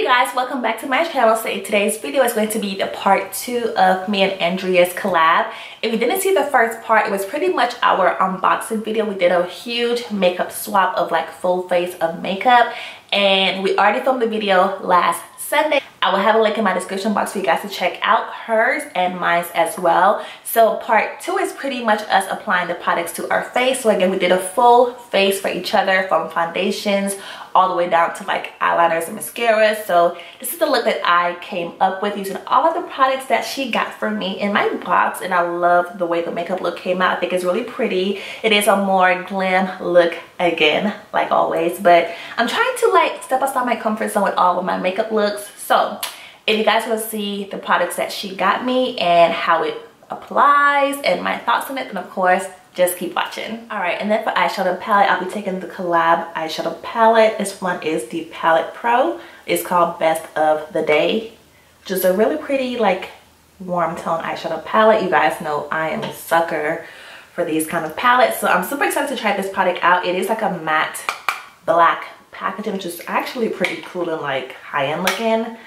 Hey guys, welcome back to my channel. So today's video is going to be the part 2 of me and Andrea's collab. If you didn't see the first part, it was pretty much our unboxing video. We did a huge makeup swap of like full face of makeup, and we already filmed the video last Sunday. I will have a link in my description box for you guys to check out hers and mine as well. So part 2 is pretty much us applying the products to our face. So again, we did a full face for each other, from foundations all the way down to like eyeliners and mascaras. So this is the look that I came up with using all of the products that she got for me in my box, and I love the way the makeup look came out. I think it's really pretty. It is a more glam look again, like always, but I'm trying to like step outside my comfort zone with all of my makeup looks. So if you guys want to see the products that she got me and how it applies and my thoughts on it, then of course just keep watching. All right, and then for eyeshadow palette, I'll be taking the Collab eyeshadow palette. This one is the Palette Pro. It's called Best of the Day, which is a really pretty like warm tone eyeshadow palette. You guys know I am a sucker for these kind of palettes, so I'm super excited to try this product out. It is like a matte black packaging, which is actually pretty cool and like high-end looking.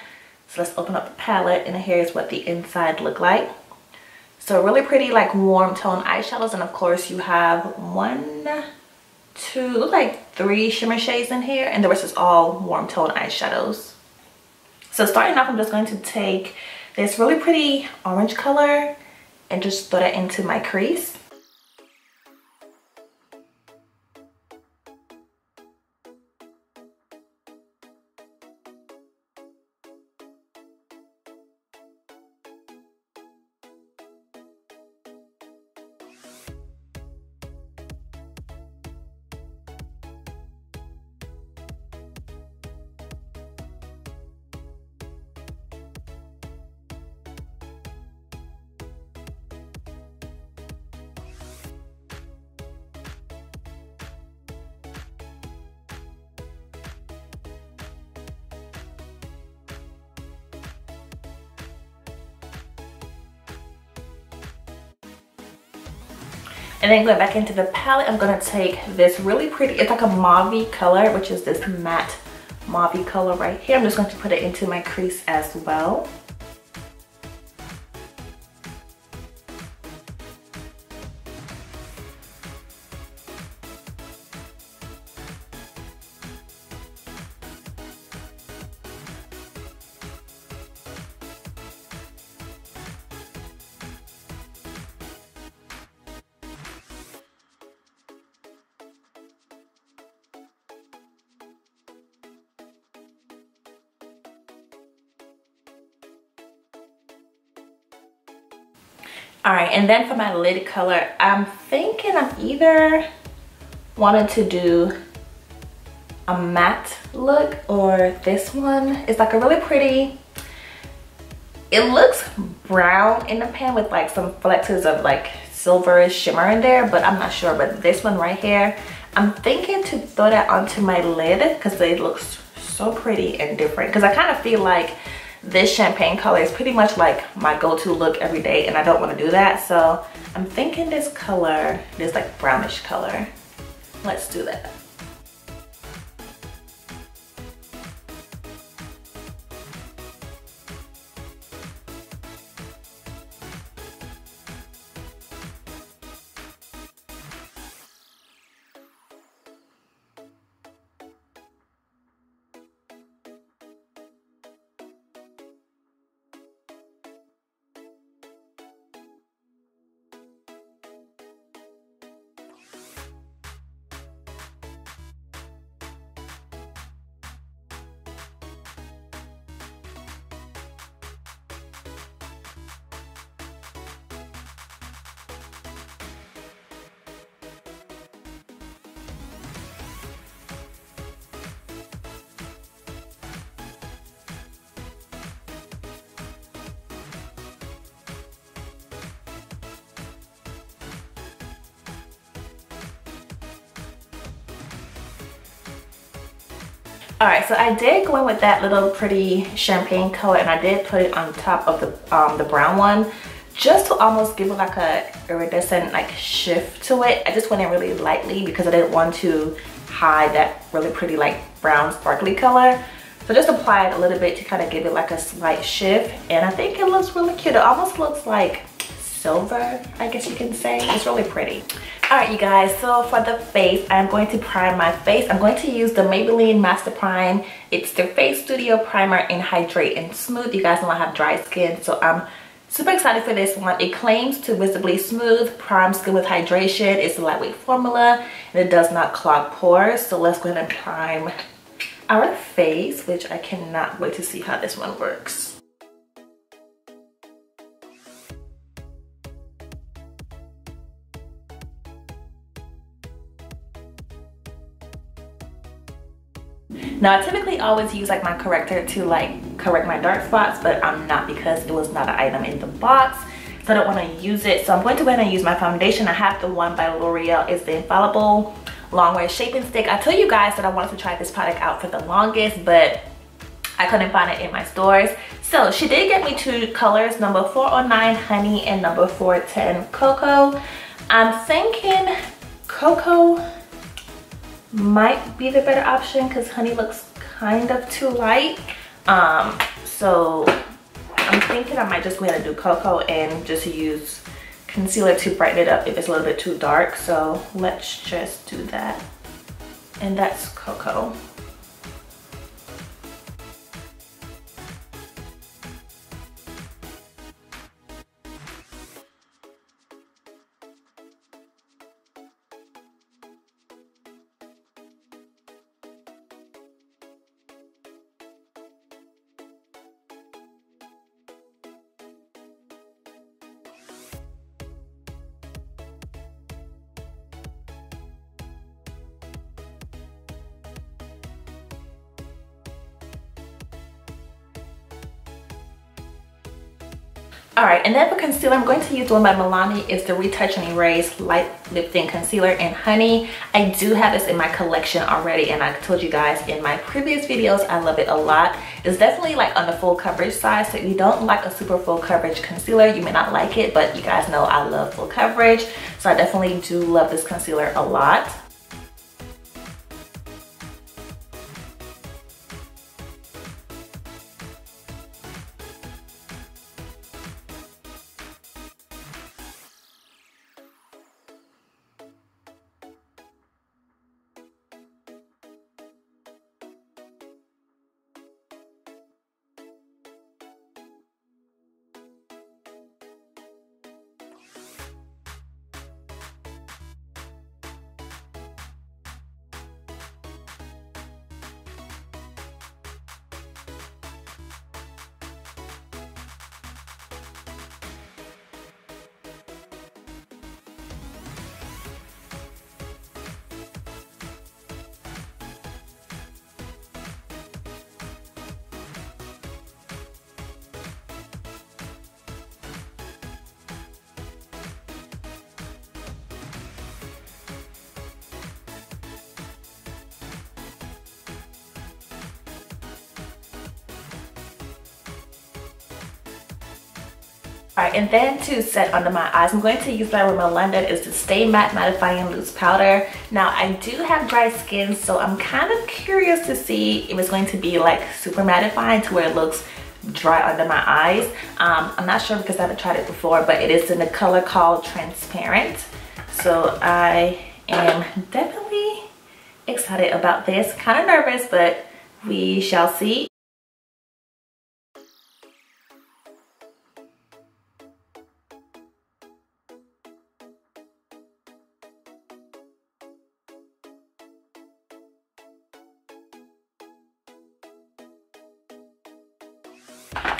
So let's open up the palette, and here's what the inside look like. So really pretty like warm tone eyeshadows, and of course you have 1, 2, look like 3 shimmer shades in here, and the rest is all warm tone eyeshadows. So starting off, I'm just going to take this really pretty orange color and just throw that into my crease. And then going back into the palette, I'm going to take this really pretty, it's like a mauve color, which is this matte mauve color right here. I'm just going to put it into my crease as well. All right, and then for my lid color, I'm thinking I'm either wanting to do a matte look or this one. It's like a really pretty, it looks brown in the pan with like some flecks of like silver shimmer in there, but I'm not sure. But this one right here, I'm thinking to throw that onto my lid because it looks so pretty and different, because I kind of feel like this champagne color is pretty much like my go-to look every day, and I don't want to do that. So I'm thinking this color, this like brownish color. Let's do that. All right, so I did go in with that little pretty champagne color, and I did put it on top of the brown one, just to almost give it like a iridescent like shift to it. I just went in really lightly because I didn't want to hide that really pretty like brown sparkly color. So just apply it a little bit to kind of give it like a slight shift, and I think it looks really cute. It almost looks like silver, I guess you can say. It's really pretty. All right, you guys, so for the face, I'm going to prime my face. I'm going to use the Maybelline Master Prime. It's the Face Studio Primer in Hydrate and Smooth. You guys know I have dry skin, so I'm super excited for this one. It claims to visibly smooth, prime skin with hydration. It's a lightweight formula, and it does not clog pores. So let's go ahead and prime our face, which I cannot wait to see how this one works. Now I typically always use like my corrector to like correct my dark spots, but I'm not because it was not an item in the box, so I don't want to use it. So I'm going to go ahead and use my foundation. I have the one by L'Oreal. It's the Infallible Longwear Shaping Stick. I told you guys that I wanted to try this product out for the longest, but I couldn't find it in my stores. So she did get me two colors, number 409 Honey and number 410 Cocoa. I'm thinking Cocoa might be the better option because Honey looks kind of too light. So I'm thinking I might just go ahead and do Cocoa and just use concealer to brighten it up if it's a little bit too dark. So let's just do that. And that's Cocoa. Alright, and then for concealer, I'm going to use the one by Milani. It's the Retouch and Erase Light Lifting Concealer in Honey. I do have this in my collection already, and I told you guys in my previous videos, I love it a lot. It's definitely like on the full coverage side, so if you don't like a super full coverage concealer, you may not like it, but you guys know I love full coverage, so I definitely do love this concealer a lot. Alright, and then to set under my eyes, I'm going to use my Rimmel London. It's the Stay Matte Mattifying Loose Powder. Now, I do have dry skin, so I'm kind of curious to see if it's going to be like super mattifying to where it looks dry under my eyes. I'm not sure because I haven't tried it before, but it is in the color called Transparent. So I am definitely excited about this. Kind of nervous, but we shall see.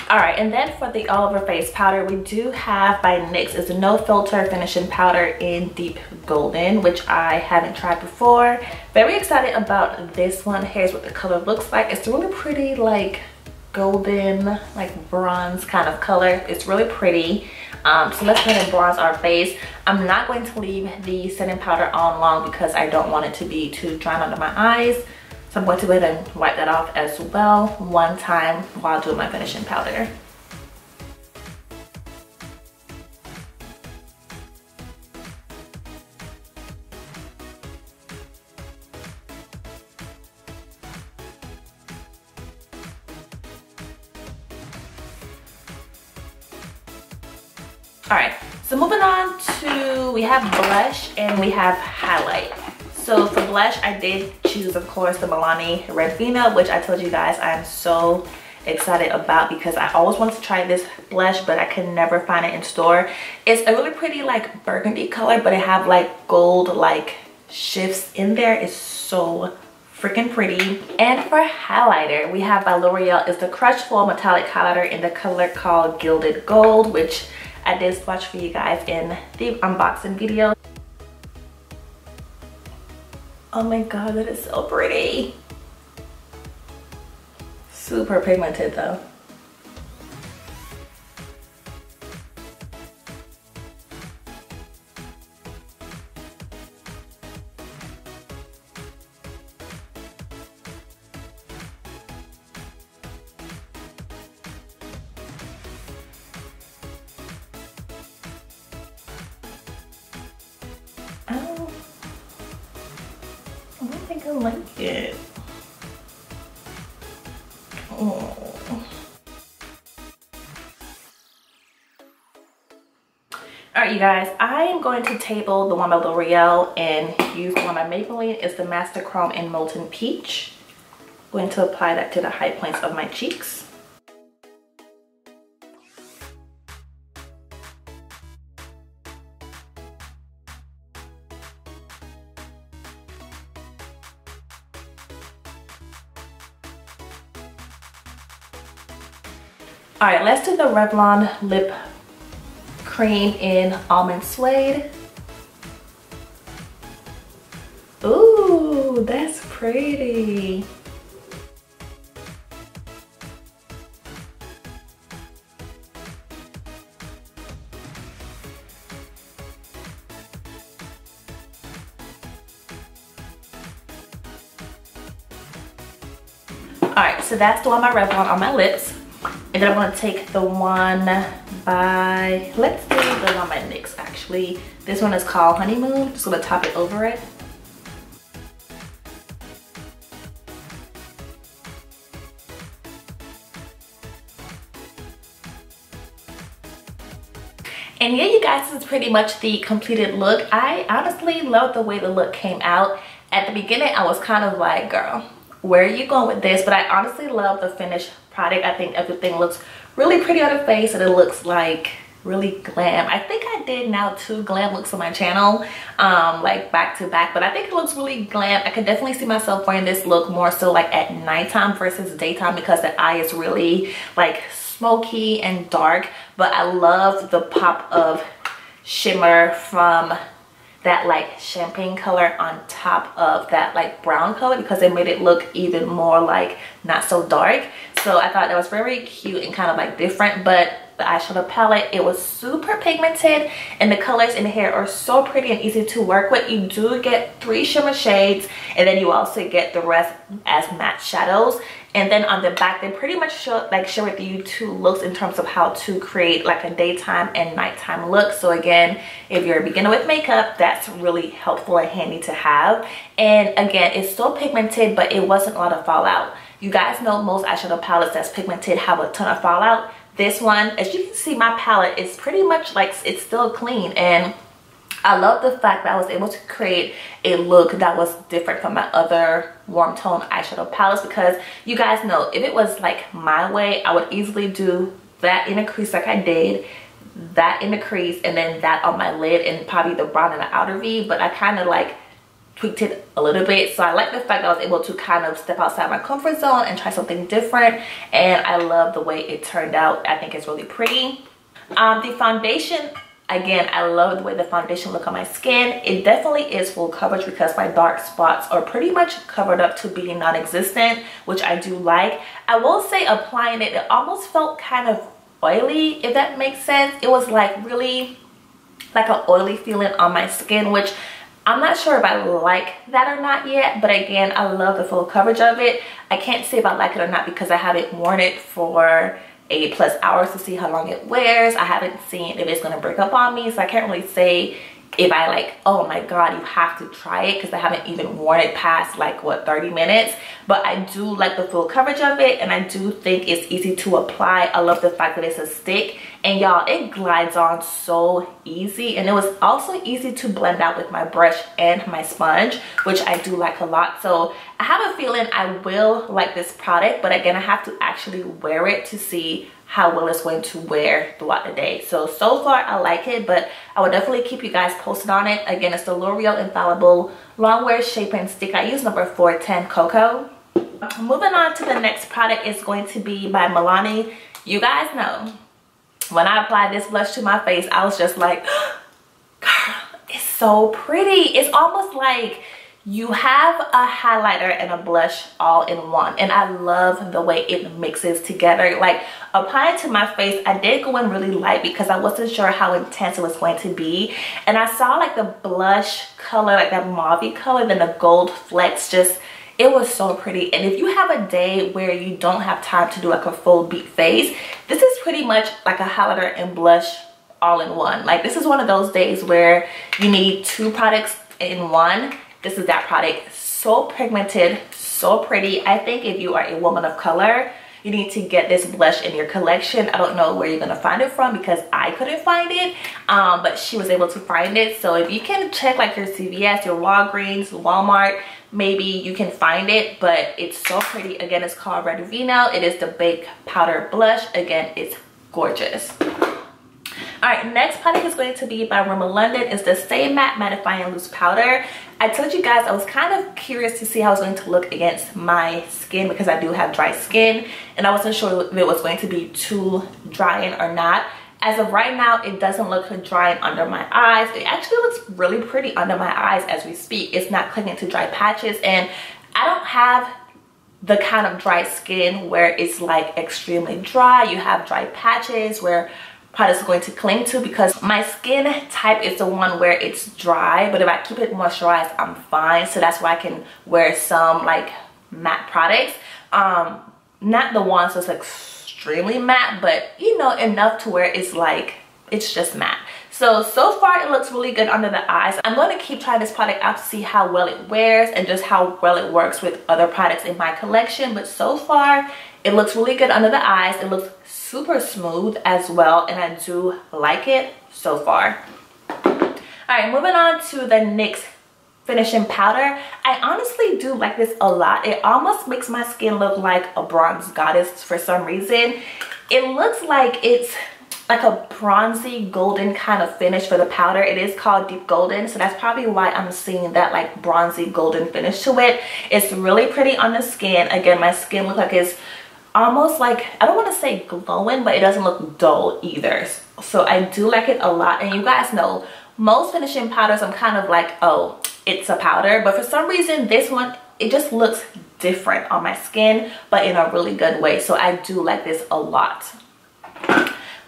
Alright, and then for the all over face powder, we do have by NYX. It's a no filter finishing powder in deep golden, which I haven't tried before. Very excited about this one. Here's what the color looks like. It's really pretty, like golden, like bronze kind of color. It's really pretty. So let's go ahead and bronze our face. I'm not going to leave the setting powder on long because I don't want it to be too dry under my eyes. So I'm going to go ahead and wipe that off as well one time while doing my finishing powder. All right, so moving on to, we have blush and we have highlight. So for blush, I did choose, of course, the Milani Red Vina, which I told you guys I'm so excited about because I always wanted to try this blush, but I could never find it in store. It's a really pretty like burgundy color, but it have like gold like shifts in there. It's so freaking pretty. And for highlighter, we have by L'Oreal is the Crush Full Metallic Highlighter in the color called Gilded Gold, which I did swatch for you guys in the unboxing video. Oh my god, that is so pretty. Super pigmented though. I don't think I like it. Oh. Alright you guys, I am going to table the one by L'Oreal and use the one by Maybelline. It's the Master Chrome in Molten Peach. I'm going to apply that to the high points of my cheeks. All right, let's do the Revlon lip cream in Almond Suede. Ooh, that's pretty. All right, so that's the one by Revlon on my lips. And then I want to take the one by, let's do the one by NYX actually. This one is called Honeymoon. Just gonna top it over it. And yeah, you guys, this is pretty much the completed look. I honestly love the way the look came out. At the beginning, I was kind of like, girl, where are you going with this? But I honestly love the finished product. I think everything looks really pretty on the face and it looks like really glam. I think I did now 2 glam looks on my channel, like back to back, but I think it looks really glam. I could definitely see myself wearing this look more so like at nighttime versus daytime because the eye is really like smoky and dark. But I love the pop of shimmer from that like champagne color on top of that like brown color because it made it look even more like not so dark. So I thought that was very cute and kind of like different. But the eyeshadow palette, it was super pigmented and the colors in here are so pretty and easy to work with. You do get 3 shimmer shades and then you also get the rest as matte shadows. And then on the back, they pretty much share with you 2 looks in terms of how to create like a daytime and nighttime look. So again, if you're a beginner with makeup, that's really helpful and handy to have. And again, it's still pigmented, but it wasn't a lot of fallout. You guys know most eyeshadow palettes that's pigmented have a ton of fallout. This one, as you can see, my palette is pretty much like it's still clean. And I love the fact that I was able to create a look that was different from my other warm tone eyeshadow palettes, because you guys know if it was like my way, I would easily do that in a crease like I did, that in the crease, and then that on my lid and probably the brown in the outer V. But I kind of like tweaked it a little bit. So I like the fact that I was able to kind of step outside my comfort zone and try something different. And I love the way it turned out. I think it's really pretty. The foundation, again, I love the way the foundation look on my skin. It definitely is full coverage because my dark spots are pretty much covered up to being non-existent, which I do like. I will say applying it, it almost felt kind of oily, if that makes sense. It was like really like an oily feeling on my skin, which I'm not sure if I like that or not yet. But again, I love the full coverage of it. I can't say if I like it or not because I haven't worn it for 8+ hours to see how long it wears. I haven't seen if it's going to break up on me, so I can't really say if I like, oh my god, you have to try it, because I haven't even worn it past like what, 30 minutes. But I do like the full coverage of it, and I do think it's easy to apply. I love the fact that it's a stick and y'all, it glides on so easy, and it was also easy to blend out with my brush and my sponge, which I do like a lot. So I have a feeling I will like this product, but again, I have to actually wear it to see how well it's going to wear throughout the day. So far I like it, but I will definitely keep you guys posted on it. Again, it's the L'Oreal Infallible Longwear Shape and Stick. I use number 410 Cocoa. Moving on to the next product is going to be by Milani. You guys know when I applied this blush to my face, I was just like, girl, it's so pretty. It's almost like you have a highlighter and a blush all in one, and I love the way it mixes together. Like, applying to my face, I did go in really light because I wasn't sure how intense it was going to be, and I saw like the blush color, like that mauve color, then the gold flecks, just, it was so pretty. And if you have a day where you don't have time to do like a full beat face, this is pretty much like a highlighter and blush all in one. Like, this is one of those days where you need two products in one. This is that product. So pigmented, so pretty. I think if you are a woman of color, you need to get this blush in your collection. I don't know where you're gonna find it from because I couldn't find it, but she was able to find it. So if you can check like your CVS, your Walgreens, Walmart, maybe you can find it. But it's so pretty. Again, it's called Red Vino. It is the Baked Powder Blush. Again, it's gorgeous. All right, next product is going to be by Rimmel London. It's the Stay Matte Mattifying Loose Powder. I told you guys I was kind of curious to see how it's going to look against my skin because I do have dry skin, and I wasn't sure if it was going to be too drying or not. As of right now, it doesn't look drying under my eyes. It actually looks really pretty under my eyes as we speak. It's not clinging to dry patches, and I don't have the kind of dry skin where it's like extremely dry. You have dry patches where products are going to cling to, because my skin type is the one where it's dry, but if I keep it moisturized, I'm fine. So that's why I can wear some like matte products, not the ones that's extremely matte, but you know, enough to where it's like, it's just matte. So far it looks really good under the eyes. I'm going to keep trying this product out to see how well it wears and just how well it works with other products in my collection. But so far it looks really good under the eyes. It looks super smooth as well, and I do like it so far. All right, moving on to the NYX finishing powder. I honestly do like this a lot. It almost makes my skin look like a bronze goddess for some reason. It looks like it's like a bronzy golden kind of finish for the powder. It is called Deep Golden, so that's probably why I'm seeing that like bronzy golden finish to it. It's really pretty on the skin. Again, my skin looks like it's almost like, I don't want to say glowing, but it doesn't look dull either. So I do like it a lot. And you guys know, most finishing powders, I'm kind of like, oh, it's a powder. But for some reason, this one, it just looks different on my skin, but in a really good way. So I do like this a lot.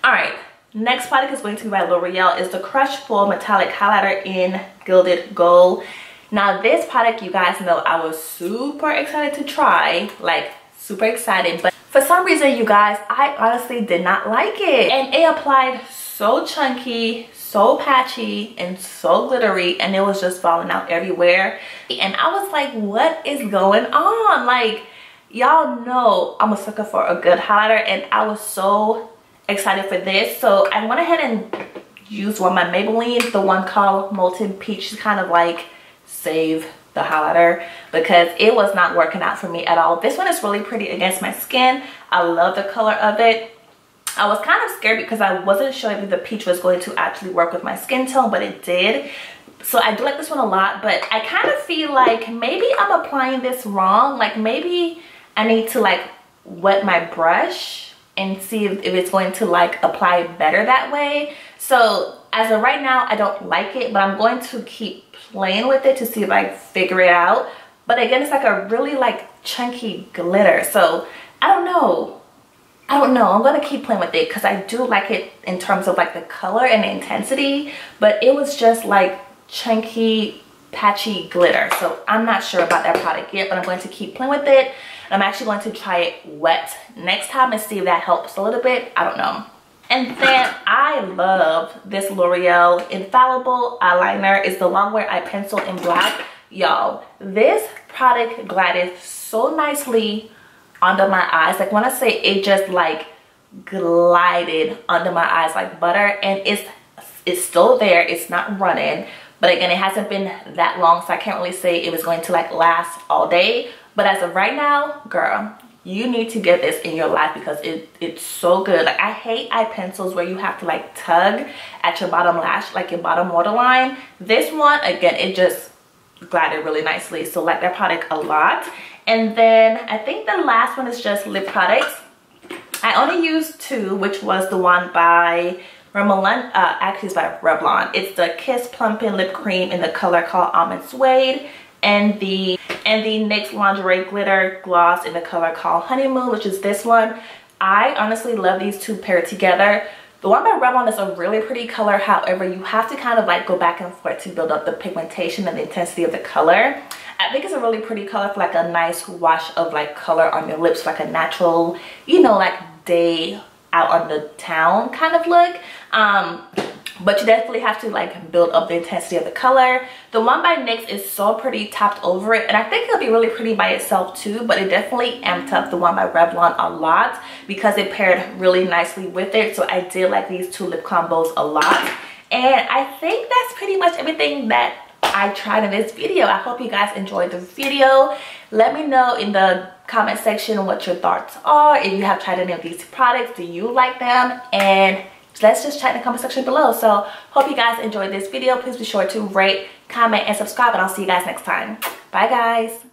All right, next product is going to be by L'Oreal. It's the Crush Full Metallic Highlighter in Gilded Gold. Now this product, you guys know, I was super excited to try, like super excited, but for some reason, you guys, I honestly did not like it. And it applied so chunky, so patchy, and so glittery, and it was just falling out everywhere. And I was like, what is going on? Like, y'all know I'm a sucker for a good highlighter, and I was so excited for this. So I went ahead and used one of my Maybelline, the one called Molten Peach, to kind of like save the highlighter because it was not working out for me at all. This one is really pretty against my skin. I love the color of it. I was kind of scared because I wasn't sure if the peach was going to actually work with my skin tone, but it did. So I do like this one a lot, but I kind of feel like maybe I'm applying this wrong. Like maybe I need to like wet my brush and see if it's going to like apply better that way. So as of right now, I don't like it, but I'm going to keep playing with it to see if I figure it out. But again, it's like a really like chunky glitter. So I don't know. I'm gonna keep playing with it because I do like it in terms of like the color and the intensity, but it was just like chunky, patchy glitter. So I'm not sure about that product yet, but I'm going to keep playing with it. I'm actually going to try it wet next time and see if that helps a little bit. I don't know. And then I love this L'Oreal Infallible eyeliner. It's the Longwear Eye Pencil in black. Y'all, this product glided so nicely under my eyes. Like when I say it just like glided under my eyes like butter, and it's still there. It's not running, but again, it hasn't been that long, so I can't really say it was going to like last all day. But as of right now, girl, you need to get this in your life because it's so good. Like, I hate eye pencils where you have to like tug at your bottom lash, like your bottom waterline. This one, again, it just glided really nicely, so like that product a lot. And then I think the last one is just lip products. I only used two, which was the one by Revlon, actually it's by Revlon. It's the Kiss Plumping Lip Cream in the color called Almond Suede, and the NYX Lingerie Glitter Gloss in the color called Honeymoon, which is this one. I honestly love these two paired together. The one by Revlon is a really pretty color, however, you have to kind of like go back and forth to build up the pigmentation and the intensity of the color. I think it's a really pretty color for like a nice wash of like color on your lips, like a natural, you know, like day out on the town kind of look. But you definitely have to like build up the intensity of the color. The one by NYX is so pretty topped over it, and I think it'll be really pretty by itself too, but it definitely amped up the one by Revlon a lot because it paired really nicely with it. So I did like these two lip combos a lot, and I think that's pretty much everything that I tried in this video. I hope you guys enjoyed the video. Let me know in the comment section what your thoughts are. If you have tried any of these products, do you like them? And let's just chat in the comment section below. So hope you guys enjoyed this video. Please be sure to rate, comment, and subscribe, and I'll see you guys next time. Bye guys.